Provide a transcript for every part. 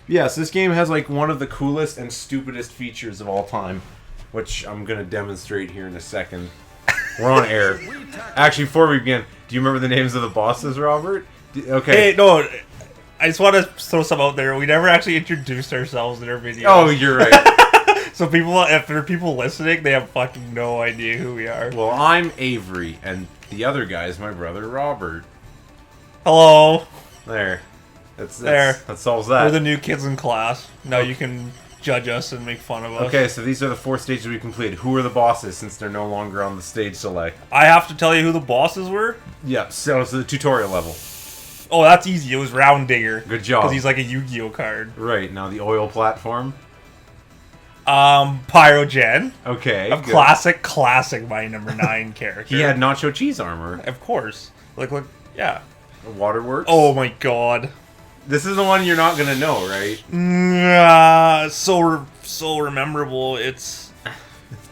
Yes, this game has like one of the coolest and stupidest features of all time, which I'm going to demonstrate here in a second. We're on air. Actually, before we begin, do you remember the names of the bosses, Robert? Okay. Hey, no, I just want to throw some out there. We never actually introduced ourselves in our videos. Oh, you're right. So people, if there are people listening, they have fucking no idea who we are. Well, I'm Avery, and the other guy is my brother, Robert. Hello. There. That solves that. We're the new kids in class. Now you can judge us and make fun of us. Okay, so these are the 4 stages we completed. Who are the bosses since they're no longer on the stage select? I have to tell you who the bosses were? Yep, so it's the tutorial level. Oh, that's easy. It was Round Digger. Good job. Because he's like a Yu-Gi-Oh card. Right, now the oil platform. Pyrogen. Okay, A classic Mighty Number 9 character. He had nacho cheese armor. Of course. Look, yeah. Waterworks. Oh my god. This is the one you're not gonna know, right? So rememberable. It's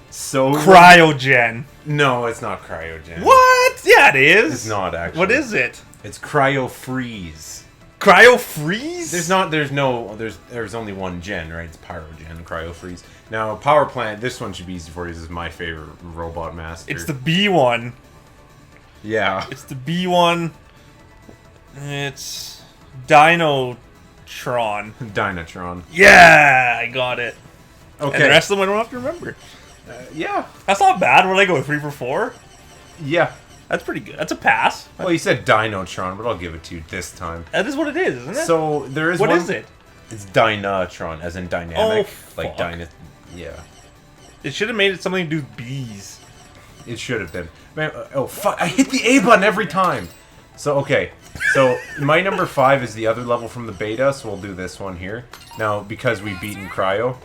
so Cryogen. No, it's not Cryogen. What? Yeah, it is. It's not actually. What is it? It's Cryo Freeze. Cryo Freeze? There's only one gen, right? It's Pyrogen, Cryo Freeze. Now, Power Plant, this one should be easy for you. This is my favorite robot master. It's the B one. Yeah. It's the B one. It's Dinotron. Dynatron. Yeah, I got it. Okay. And the rest of them I don't have to remember. Yeah. That's not bad. When I go 3 for 4, Yeah. that's pretty good. That's a pass. Well, you said Dinotron, but I'll give it to you this time. That is what it is, isn't it? So, there is What one... is it? It's Dynatron, as in dynamic. Oh, like fuck. Yeah. It should have made it something to do with bees. It should have been. Man, oh, fuck. I hit the A button every time. So, okay. So, my number 5 is the other level from the beta, so we'll do this one here. Now, because we've beaten Cryo,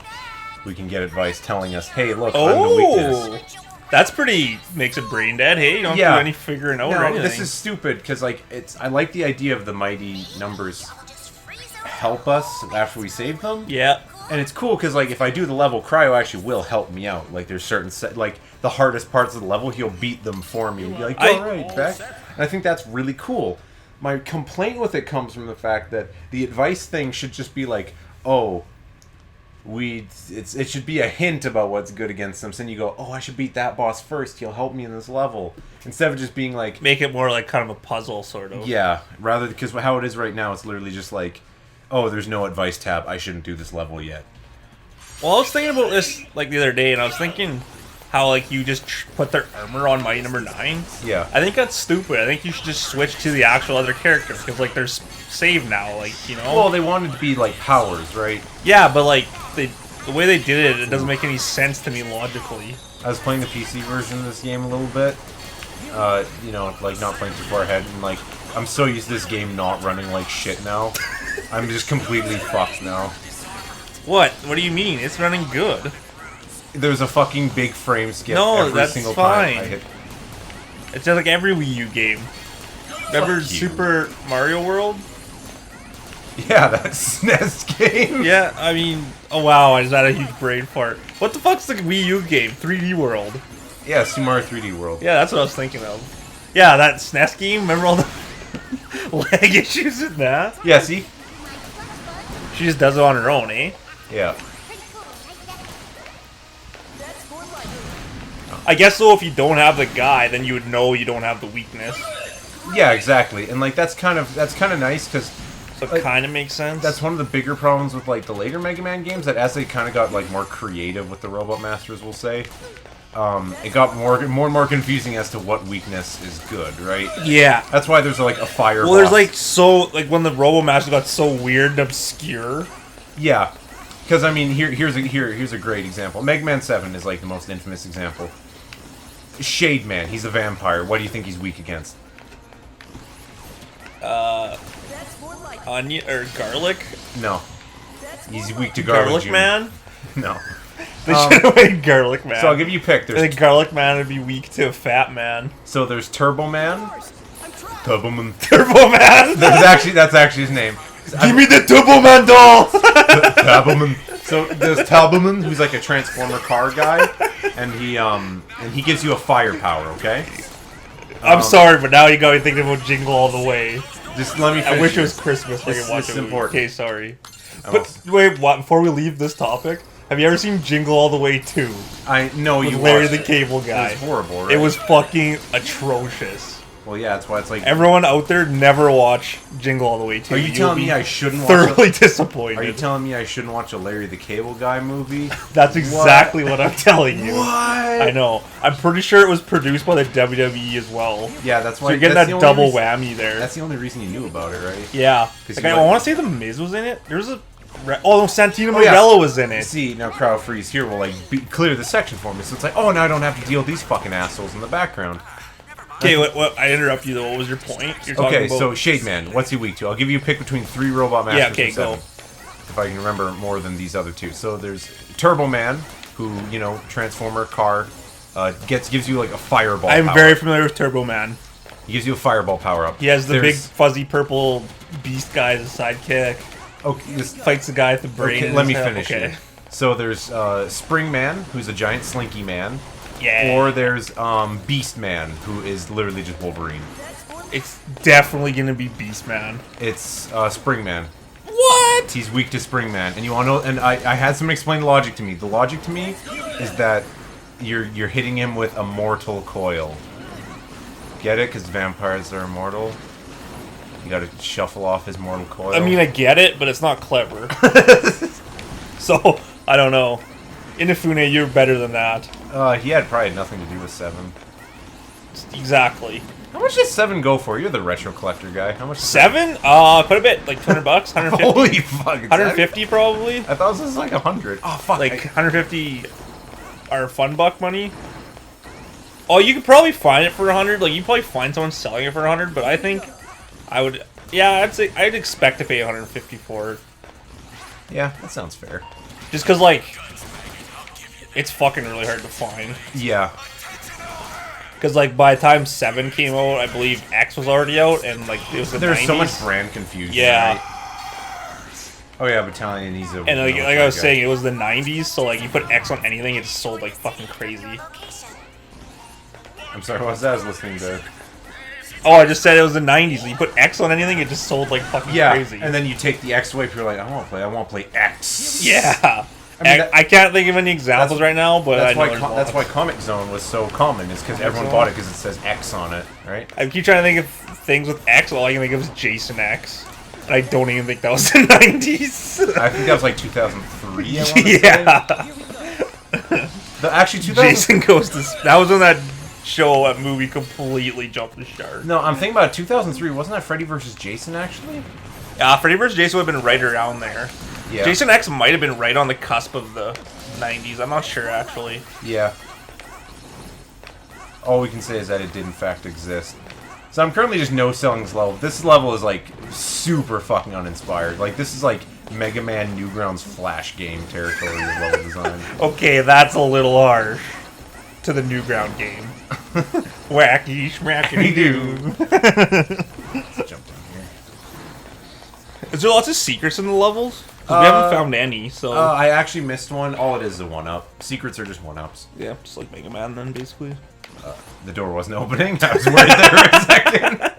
we can get advice telling us, hey, look, I'm the weakness. That's pretty... makes it brain dead. Hey, you don't have to do any figuring out or No, anything. this is stupid, because, like, I like the idea of the mighty numbers help us after we save them. Yeah. And it's cool, because, like, if I do the level, Cryo actually will help me out. Like, there's certain... like, the hardest parts of the level, he'll beat them for me. And be like, alright, Beck. And I think that's really cool. My complaint with it comes from the fact that the advice thing should just be like, oh, it should be a hint about what's good against them. So then you go, oh, I should beat that boss first. He'll help me in this level. Instead of just being like... Make it more like kind of a puzzle, sort of. Yeah, rather, because how it is right now, it's literally just like, oh, there's no advice tab. I shouldn't do this level yet. Well, I was thinking about this, like, the other day, and I was thinking how, like, you just put their armor on Mighty Number 9. Yeah. I think that's stupid. I think you should just switch to the actual other character, because, like, they're saved now, like, you know? Well, they wanted to be, like, powers, right? Yeah, but, like, the way they did it doesn't make any sense to me logically. I was playing the PC version of this game a little bit. You know, like, not playing too far ahead, and, like, I'm so used to this game not running like shit now. I'm just completely fucked now. What? What do you mean? It's running good. There's a fucking big frame skip every that's single fine. time I hit. It's just like every Wii U game. Remember Super Mario World? Yeah, that's SNES game. Yeah, I mean, oh wow, I just had a huge brain fart. What the fuck's the Wii U game? 3D World. Yeah, Super Mario 3D World. Yeah, that's what I was thinking of. Yeah, that SNES game, remember all the lag issues in that? Yeah, see? She just does it on her own, eh? Yeah. I guess though, if you don't have the guy, then you would know you don't have the weakness. Yeah, exactly. And like that's kind of nice because So it like, kind of makes sense. that's one of the bigger problems with like the later Mega Man games, that as they kind of got like more creative with the Robot Masters, we'll say, it got more and more confusing as to what weakness is good, right? Yeah. That's why there's like a fire. Well, there's like when the Robo Master got so weird and obscure. Yeah, because I mean, here's a great example. Mega Man 7 is like the most infamous example. Shade Man, he's a vampire. What do you think he's weak against? Onion or garlic? No. He's weak to Garlic Garlic Jr. Man? No. They should have made Garlic Man. So I'll give you a pick. I think Garlic Man would be weak to Fat Man. So there's Turbo Man. Turboman. Turbo Man? That's actually his name. Give me the Turbo Man doll! Turboman. So there's Turboman, who's like a Transformer car guy, and he gives you a firepower, okay? I'm sorry, but now you got me thinking about Jingle All the Way. Just let me finish. I wish it was Christmas so I This could watch is it. important. Okay, sorry. But wait, what? Before we leave this topic, have you ever seen Jingle All the Way 2? I know you Larry watched the it. Cable Guy. It was horrible, right? It was fucking atrocious. Well, yeah, that's why it's like... Everyone out there, never watch Jingle All the Way 2. Are you telling me I shouldn't watch... Thoroughly disappointed. Are you telling me I shouldn't watch a Larry the Cable Guy movie? That's exactly what I'm telling you. What? I know. I'm pretty sure it was produced by the WWE as well. Yeah, that's why... So you're getting that double whammy there. That's the only reason you knew about it, right? Yeah. Like, I want to say The Miz was in it. There's a... Oh, no, Santino Marella was in it. See, now Crowd Freeze here will, like, clear the section for me. So it's like, oh, now I don't have to deal with these fucking assholes in the background. Okay, what? I interrupt you, though. What was your point? You're talking about... so Shade Man, what's he weak to? I'll give you a pick between 3 Robot Masters yeah, okay, and 7. go. If I can remember more than these other 2. So there's Turboman, who, you know, Transformer, car, gives you, like, a fireball I'm power. very familiar with Turboman. He gives you a fireball power-up. He has the big, fuzzy, purple beast guy as a sidekick. Okay, this Fights the guy with the brain. Okay, let me finish here. So there's Spring Man, who's a giant slinky man. Yeah. Or there's Beast Man, who is literally just Wolverine. It's definitely gonna be Beast Man. It's Spring Man. What? He's weak to Spring Man, and you want to know? And I had someone explain the logic to me. The logic to me is that you're hitting him with a mortal coil. Get it? Because vampires are immortal. You got to shuffle off his mortal coil. I mean, I get it, but it's not clever. So I don't know. Inafune, you're better than that. He had probably nothing to do with 7. Exactly. How much does 7 go for? You're the retro collector guy. How much? 7? Quite a bit. Like $200, 150. Holy fuck! 150 probably. I thought this was like 100. Oh fuck! Like 150 our fun buck money. Oh, you could probably find it for 100. Like you probably find someone selling it for 100. But I think I would. Yeah, I'd say I'd expect to pay 150 for it. Yeah, that sounds fair. Just because like it's fucking really hard to find. Yeah. Because like by the time 7 came out, I believe X was already out, and like it was the There's 90s. so much brand confusion. Yeah. Right? Oh yeah, Battalion. He's a. And like I was saying, it was the 90s, so like you put X on anything, it just sold like fucking crazy. I'm sorry, what was that? I was listening to. Oh, I just said it was the 90s. So you put X on anything, it just sold like fucking crazy. And then you take the X away, you're like, I want to play X. Yeah. I mean, I can't think of any examples right now, but that's why Comic Zone was so common. Is because everyone bought it because it says X on it, right? I keep trying to think of things with X. All I can think of is Jason X, and I don't even think that was the 90s. I think that was like 2003. Yeah. Actually, 2000. Jason Goes to. That was when that that movie completely jumped the shark. No, I'm thinking about 2003. Wasn't that Freddy vs. Jason actually? Yeah, Freddy vs. Jason would have been right around there. Yeah. Jason X might have been right on the cusp of the 90s. I'm not sure, actually. Yeah. All we can say is that it did, in fact, exist. So I'm currently just no-selling this level. This level is, like, super fucking uninspired. Like, this is, like, Mega Man Newgrounds Flash game territory of level design. Okay, that's a little harsh. To the Newground game. Wacky schmackity-doo. Let's jump down here. Is there lots of secrets in the levels? 'Cause we haven't found any, so... I actually missed one. All it is a one-up. Secrets are just one-ups. Yeah, just like Mega Man then, basically. The door wasn't opening. I was worried there for a second.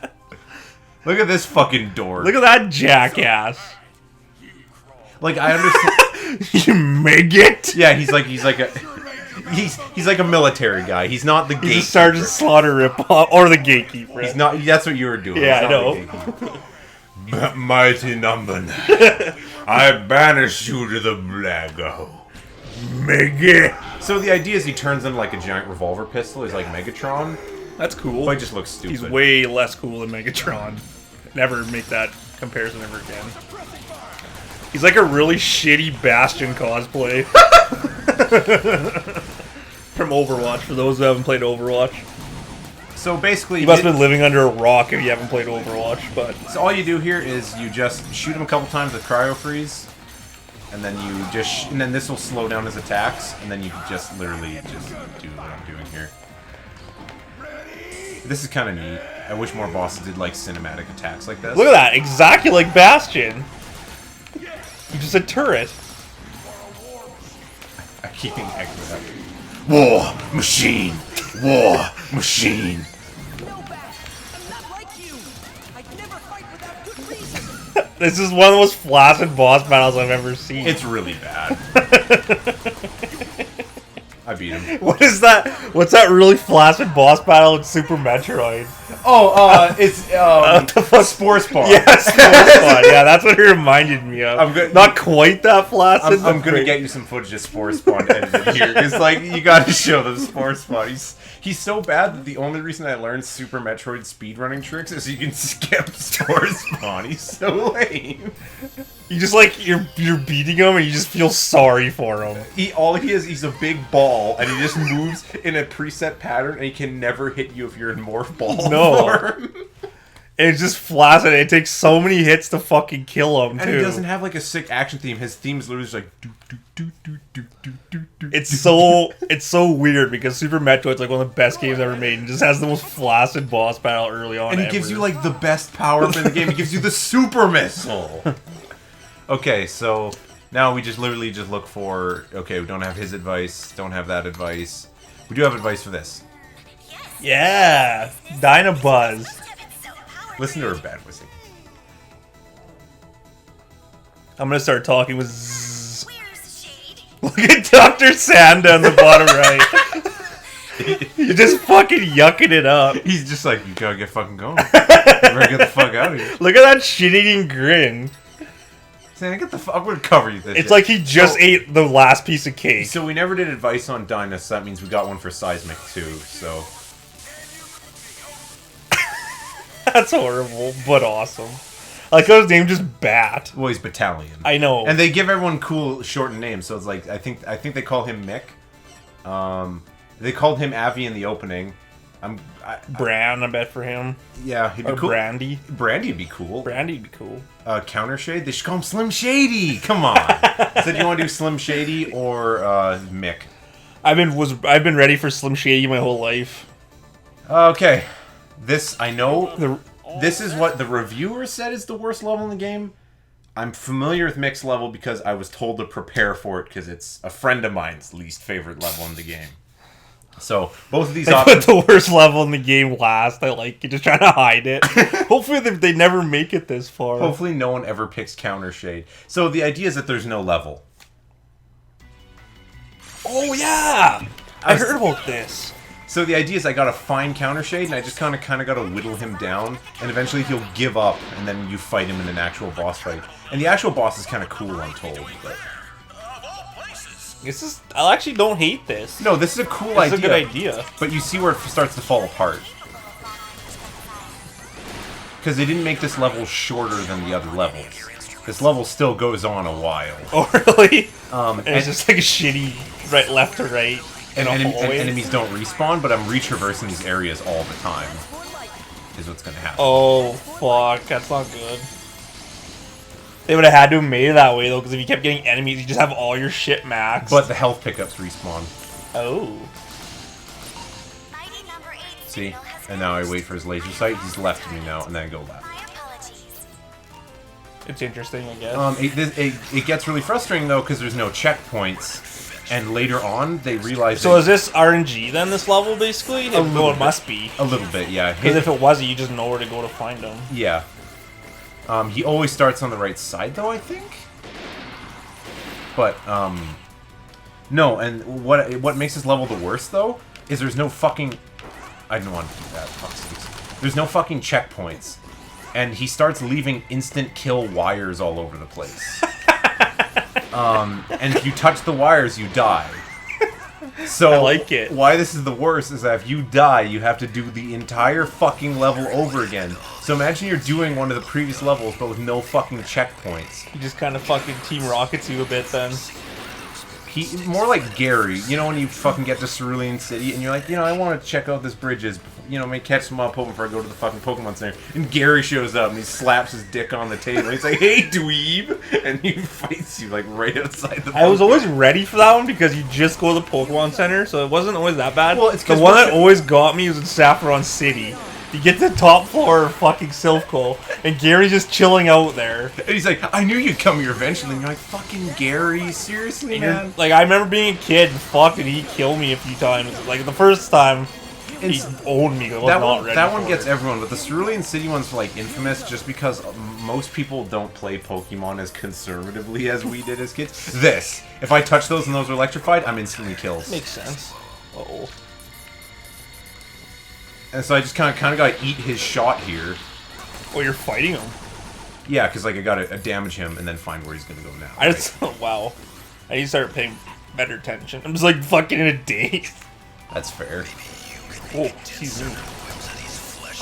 Look at this fucking door. Look at that jackass. Like, I understand... You maggot! Yeah, he's like a... He's like a military guy. He's not the gatekeeper. He's a Sergeant Slaughter ripoff, or the gatekeeper. He's not... That's what you were doing. Yeah, I know. Mighty number 9. I banish you to the black hole. Mega. So the idea is he turns into like a giant revolver pistol. He's like Megatron. That's cool. But he just looks stupid. He's way less cool than Megatron. Never make that comparison ever again. He's like a really shitty Bastion cosplay. From Overwatch, for those who haven't played Overwatch. So basically... You must have been living under a rock if you haven't played Overwatch, but... So all you do here is you just shoot him a couple times with cryo freeze, and then you just... and then this will slow down his attacks, and then you can just literally just do what I'm doing here. This is kind of neat. I wish more bosses did, like, cinematic attacks like this. Look at that! Exactly like Bastion! You're just a turret. I keep getting echoed that. War machine! War machine! No, Bat, I'm not like you. I'd never fight without good reason. This is one of the most flaccid boss battles I've ever seen. It's really bad. I beat him. What is that? What's that really flaccid boss battle in Super Metroid? Oh, it's Spore Spawn. Yeah, Spore Spawn. Yeah, that's what it reminded me of. I'm good. Not quite that flaccid. I'm gonna get you some footage of Spore Spawn edited here. It's like you gotta show them Spore Spawn. He's so bad that the only reason I learned Super Metroid speedrunning tricks is you can skip Spore Spawn. He's so lame. You just like you're beating him and you just feel sorry for him. He's a big ball and he just moves in a preset pattern and he can never hit you if you're in morph ball form. It's just flaccid. It takes so many hits to fucking kill him, too. And he doesn't have like a sick action theme. His theme's literally just like do do do do do do do do. It's so weird because Super Metroid's like one of the best games ever made and just has the most flaccid boss battle early on. And he gives you like the best power up in the game. He gives you the super missile. Okay, so now we just literally just look for, okay, we don't have his advice, don't have that advice. We do have advice for this. Yeah, Dynabuzz. Listen to her bad whistling. I'm gonna start talking with zzz. Look at Dr. Sanda on the bottom right. You're just fucking yucking it up. He's just like, you gotta get fucking going. You better get the fuck out of here. Look at that shit-eating grin. Santa, get the fuck. I'm gonna cover you this It's shit. like he just ate the last piece of cake. So we never did advice on Dyna, so that means we got one for Seismic too, so. That's horrible, but awesome. I like how his name just Bat. Well, he's Battalion. I know. And they give everyone cool shortened names, so it's like I think they call him Mick. They called him Avi in the opening. Bran, I bet for him. Yeah, he'd be or cool. Brandy. Brandy'd be cool. Brandy'd be cool. Counter Shade. They should call him Slim Shady. Come on. So do you want to do Slim Shady or Mick? I've been ready for Slim Shady my whole life. Okay. This, I know, this is what the reviewer said is the worst level in the game. I'm familiar with Mick's level because I was told to prepare for it because it's a friend of mine's least favorite level in the game. So, both of these options... They put the worst level in the game last. I like it. Just trying to hide it. Hopefully they never make it this far. Hopefully no one ever picks Counter Shade. So, the idea is that there's no level. Oh, yeah! I heard about this. So the idea is I gotta find Counter Shade, and I just kinda gotta whittle him down, and eventually he'll give up, and then you fight him in an actual boss fight. And the actual boss is kinda cool, I'm told, but... I actually don't hate this. No, this is a cool idea. It's a good idea. But you see where it starts to fall apart. Because they didn't make this level shorter than the other levels. This level still goes on a while. Oh, really? And it's just like a shitty left to right. And enemies don't respawn, but I'm retraversing these areas all the time. Is what's gonna happen. Oh, fuck. That's not good. They would have had to have made it that way, though, because if you kept getting enemies, you just have all your shit maxed. But the health pickups respawn. Oh. See? And now I wait for his laser sight. He's left to me now, and then I go left. It's interesting, I guess. It gets really frustrating, though, because there's no checkpoints. And later on, they realize... So is this RNG, then, this level, basically? No, it must be. A little bit, yeah. Because if it wasn't, you just know where to go to find them. Yeah. He always starts on the right side, though, I think? But, no, and what makes this level the worst, though, is there's no fucking... I don't want to do that. There's no fucking checkpoints. And he starts leaving instant kill wires all over the place. And if you touch the wires, you die. So, I like it. Why this is the worst is that if you die, you have to do the entire fucking level over again. So imagine you're doing one of the previous levels, but with no fucking checkpoints. He just kind of fucking Team Rockets you a bit, then. More like Gary. You know when you fucking get to Cerulean City, and you're like, I want to check out this bridges, maybe catch some Pokemon before I go to the fucking Pokemon Center. And Gary shows up, and he slaps his dick on the table. He's like, hey, dweeb! And he fights you, like, right outside the Pokemon. I was always ready for that one, because you just go to the Pokemon Center, so it wasn't always that bad. Well, it's the one that always got me was in Saffron City. You get to the top floor of fucking Silphco, and Gary's just chilling out there. And he's like, I knew you'd come here eventually. And you're like, fucking Gary, seriously, man? Like, I remember being a kid, and fuck, did he kill me a few times. Like, the first time, He owned me. I was not ready that one for gets it. everyone, but the Cerulean City one's like infamous just because most people don't play Pokemon as conservatively as we did as kids. This, if I touch those and those are electrified, I'm instantly kills. Makes sense. Uh-oh. And so I just kind of got to eat his shot here. Oh, you're fighting him? Yeah, because like I got to damage him and then find where he's gonna go now. I just wow. I need to start paying better attention. I'm just like fucking in a daze. That's fair. Oh, he's in.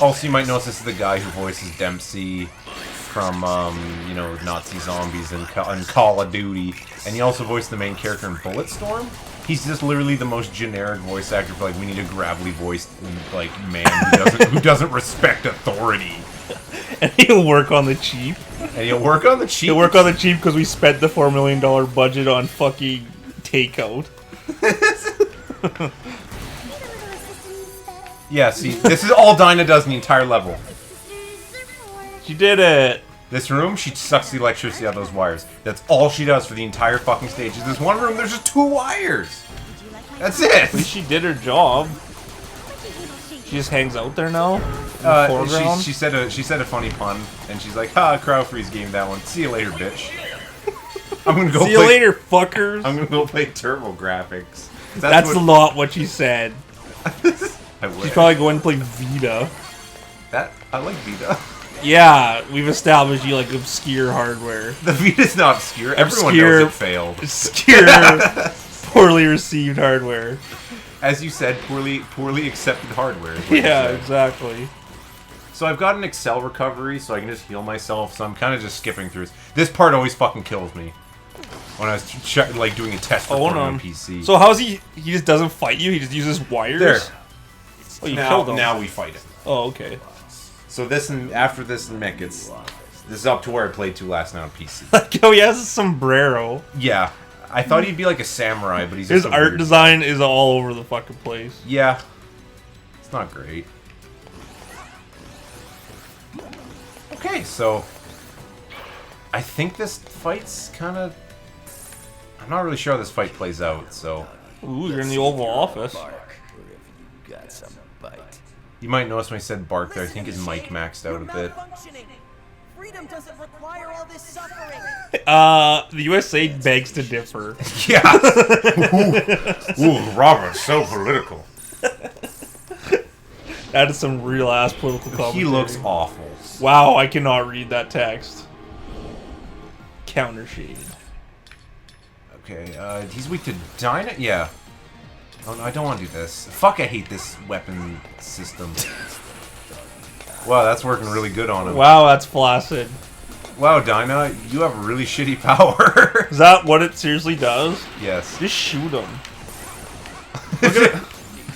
Also, you might notice this is the guy who voices Dempsey from, you know, Nazi zombies and Call of Duty. And he also voiced the main character in Bulletstorm. He's just literally the most generic voice actor for, like, we need a gravelly voiced, like, man who doesn't respect authority. And he'll work on the cheap. And he'll work on the cheap. He'll work on the cheap because we spent the $4 million budget on fucking takeout. Yeah, see, this is all Dinah does in the entire level. She did it. This room, she sucks the electricity out of those wires. That's all she does for the entire fucking stage. In this one room, there's just 2 wires. That's it. At least she did her job. She just hangs out there now. In the foreground. She said a funny pun, and she's like, "Ha, Crowd Freeze game that one. See you later, bitch." I'm gonna go. See you later, fuckers. I'm gonna go play Turbo Graphics. That's not what she said. I wish. She's probably going to play Vita. I like Vita. Yeah, we've established you like obscure hardware. The Vita's not obscure. Everyone Obscure- knows it failed. Obscure, poorly received hardware. As you said, poorly accepted hardware. Is what you Yeah, said. exactly. So I've got an Excel recovery, so I can just heal myself. So I'm kind of just skipping through. This part always fucking kills me. When I was like doing a test recording on PC. So how's he? He just doesn't fight you. He just uses wires. There. Oh, you killed him. Now we fight him. Oh, okay. So this and after this and Mick, this is up to where I played to last night on PC. Like, oh, he has a sombrero. Yeah, I thought he'd be like a samurai, but he's His just a art weird... design is all over the fucking place. Yeah, it's not great. Okay, so I think this fight's kind of. I'm not really sure how this fight plays out. So Ooh, you're in the Oval Office. you might notice when I said bark there. I think his mic maxed out a bit. Freedom doesn't require all this suffering. The USA begs to differ. Yeah. Ooh, Robert's so political. That is some real ass political commentary. He looks awful. Wow, I cannot read that text. Counter shade. Okay, he's weak to Dyna? Yeah. Oh, no, I don't want to do this. Fuck, I hate this weapon system. Wow, that's working really good on him. Wow, that's flaccid. Wow, Dyna, you have really shitty power. Is that what it seriously does? Yes. Just shoot him.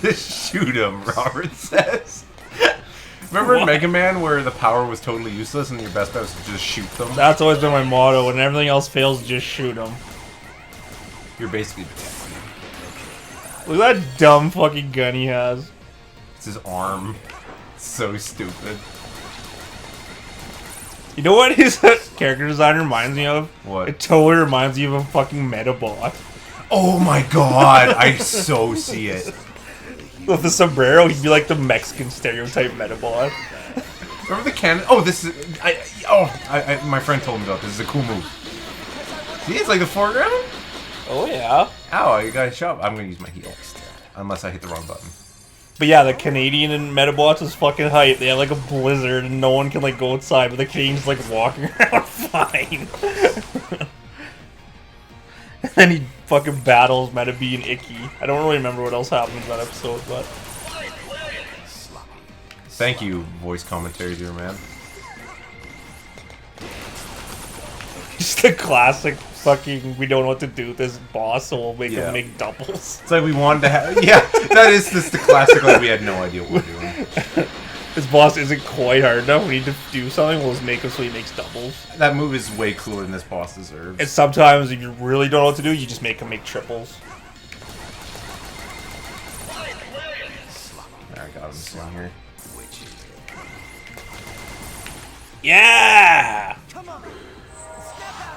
Just shoot him, Robert says. Remember in Mega Man where the power was totally useless and your best bet was to just shoot them? That's always been my motto. When everything else fails, just shoot him. You're basically dead. Look at that dumb fucking gun he has. It's his arm. It's so stupid. You know what his character design reminds me of? What? It totally reminds me of a fucking medabot. Oh my god, I so see it. With the sombrero, he'd be like the Mexican stereotype medabot. Remember the cannon? Oh, this is... my friend told me about this. This is a cool move. See, it's like the foreground? Oh yeah. Ow, I got shot. I'm gonna use my heal. Unless I hit the wrong button. But yeah, the Canadian and Medabots is fucking hype. They have like a blizzard and no one can like go outside, but the Canadian's like walking around fine. And then he fucking battles Metabee and Icky. I don't really remember what else happened in that episode, but... Thank you, voice commentary dear man. Just the classic fucking, we don't know what to do with this boss, so we'll make him make doubles. It's like we wanted to have... Yeah, that is just the classic, like we had no idea what we're doing. This boss isn't quite hard enough. We need to do something, we'll just make him so he makes doubles. That move is way cooler than this boss deserves. And sometimes, if you really don't know what to do, you just make him make triples. I got him this one here. Yeah!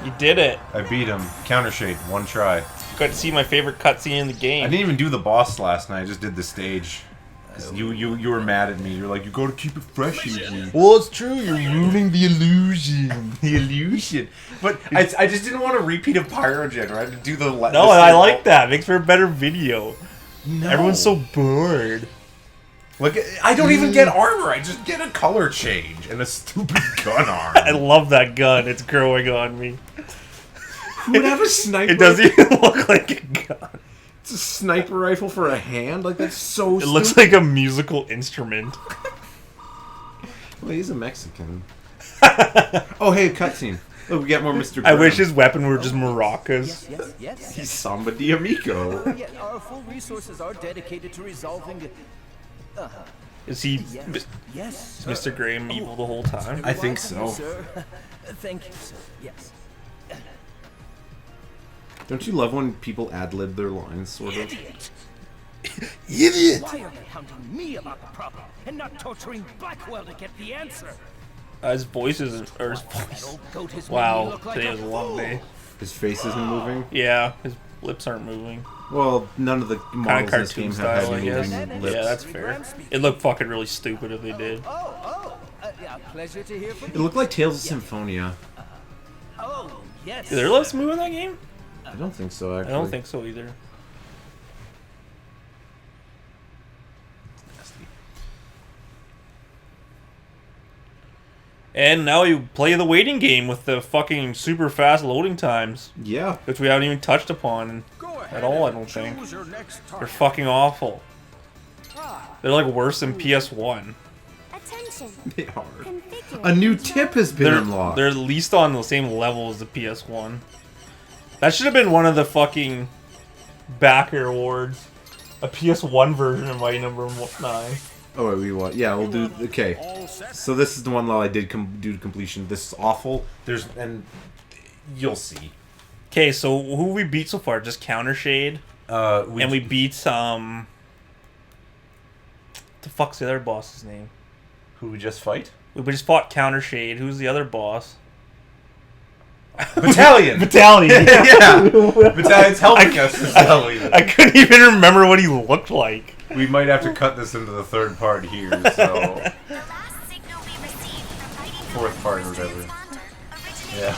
You did it. I beat him. Counter shade, one try. Got to see my favorite cutscene in the game. I didn't even do the boss last night, I just did the stage. You were mad at me. You're like, you gotta keep it fresh, Eugene. Well, it's true. You're ruining the illusion. The illusion. But I just didn't want a repeat of Pyrogen, right? To do the No, I like that. Makes for a better video. No. Everyone's so bored. Like, I don't even get armor. I just get a color change and a stupid gun arm. I love that gun. It's growing on me. Who would have a sniper? It doesn't even look like a gun. It's a sniper rifle for a hand? Like, that's so It looks like a musical instrument. Well, he's a Mexican. Oh, hey, cutscene. Look, we got more Mr. I Graham. wish his weapon were just maracas. Yes. He's Samba de Amigo. Yeah, our full resources are dedicated to resolving. Is he Yes. is Mr. Graham evil the whole time? I think so. Sir. Thank you, sir. Yes. Don't you love when people ad-lib their lines, sort of? Idiot! Idiot! Why are they hounding me about the problem and not torturing Blackwell to get the answer? His voice isn't, or his That voice. old goat has made me Wow, look like today a was a long fool. day. His face isn't moving? Yeah, his lips aren't moving. Well, none of the Kind models of in this game cartoon have style, I heavy guess. moving lips. Yeah, that's fair. It looked fucking really stupid if they did. Yeah, pleasure to hear from It you. looked like Tales of Symphonia. Oh, yes. Do their lips move in that game? I don't think so, I actually. don't think so either. And now you play the waiting game with the fucking super fast loading times, Yeah. which we haven't even touched upon at all, I don't think. They're fucking awful. They're like worse than PS1. Attention. They are. Configure A new control. tip has been unlocked. They're at least on the same level as the PS1. That should have been one of the fucking backer awards. A PS1 version of Mighty Number 9. Oh, wait, we what? Yeah, we'll do... Okay. So this is the one that I did do to completion. This is awful. And you'll see. Okay, so who we beat so far? Just Counter Shade? And we beat, the fuck's the other boss's name? Who we just fight? We just fought Counter Shade. Who's the other boss? Battalion! Battalion! Yeah! Battalion's helping us to sell you. I couldn't even remember what he looked like. We might have to cut this into the third part here, so... The last signal we received from Mighty Fourth part or Number whatever. transponder originated Yeah.